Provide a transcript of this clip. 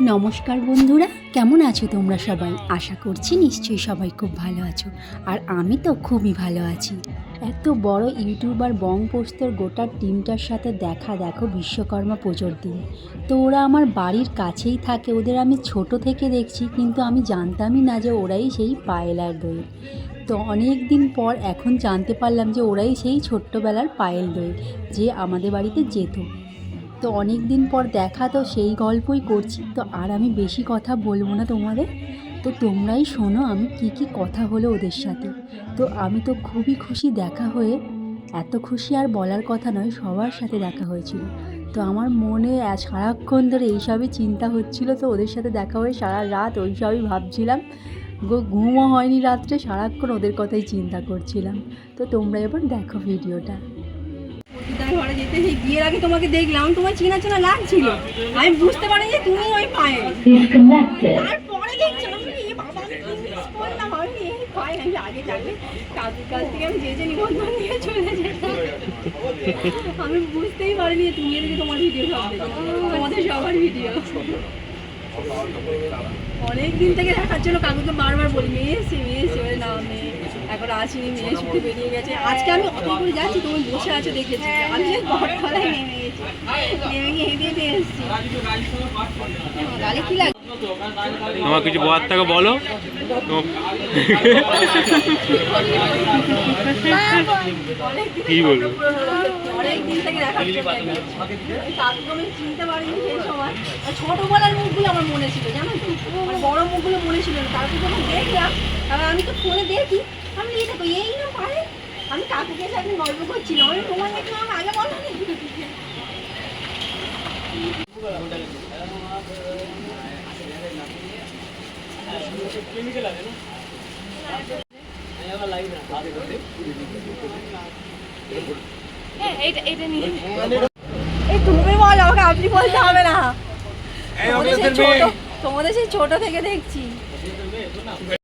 নমস্কার বন্ধুরা, কেমন আছো তোমরা সবাই? আশা করছি নিশ্চয়ই সবাই খুব ভালো আছো। আর আমি তো খুবই ভালো আছি। এত বড় ইউটিউবার বং পোস্তর গোটা টিমটার সাথে দেখো বিশ্বকর্মা পুজোর দিন। তো ওরা আমার বাড়ির কাছেই থাকে, ওদের আমি ছোট থেকে দেখছি, কিন্তু আমি জানতামই না যে ওরাই সেই পায়েল আর দোয়েল। তো অনেক দিন পর এখন জানতে পারলাম যে ওরাই সেই ছোট্টবেলার পায়েল দোয়েল, যে আমাদের বাড়িতে যেত। তো অনেক দিন পর দেখা, তো সেই গল্পই করছি। তো আর আমি বেশি কথা বলবো না তোমাদের, তো তোমরাই শোনো আমি কি কথা হলো ওদের সাথে। তো আমি তো খুবই খুশি দেখা হয়ে, এত খুশি আর বলার কথা নয়, সবার সাথে দেখা হয়েছিল। তো আমার মনে সারাক্ষণ ধরে এইসবই চিন্তা হচ্ছিল। তো ওদের সাথে দেখা হয়ে সারা রাত ওইসবই ভাবছিলাম, ঘুমও হয়নি রাত্রে, সারাক্ষণ ওদের কথাই চিন্তা করছিলাম। তো তোমরা এবার দেখো ভিডিওটা। ঘরে যেতে সেই বিয়ের আগে তোমাকে দেখলাম, তোমার চেনা চেনা লাগছিল, আমি বুঝতে পারি যে তুমি ওই পায়ে। তারপরে দেখছি আমি আগে যাবে কাজের কাছ থেকে আমি যে নিবন্ধন নিয়ে চলে যেতাম। আমি বুঝতেই পারিনি যে তুমি এদিকে তোমার ভিডিও সব দেখো, তোমাদের সবার ভিডিও। অনেক দিন থেকে দেখার জন্য কাকুকে বারবার বলি মেয়ে এসছে বলে না মেয়ে এখন আসিনি, মেয়ে ছুটে বেরিয়ে গেছে। আজকে আমি অত করে যাচ্ছি, তুমি বসে আছো দেখেছি, আমি যে বটতলায় নেমে গেছি, নেমে গিয়ে হেঁটে এসেছি। গালে কি লাগে তোমার কিছু বলার থাকে বলো। কি বলবো, অনেকদিন থেকে দেখার জন্য কাকুকে আমি চিনতে পারিনি সেই সময়। ছোটবেলার মুখগুলো আমার মনে ছিল, জানো তো, মানে বড় মুখগুলো মনে ছিল না। তারপর যখন দেখলাম, আমি তো ফোনে দেখি, আমি এই দেখো এই না পারে। আমি কাকুকে সাথে গল্প করছিলাম, আমি তোমার দেখলাম আগে বলো এই তুমি বলো, আমাকে আপনি বলতে হবে না। তোমাদের সেই ছোট থেকে দেখছি।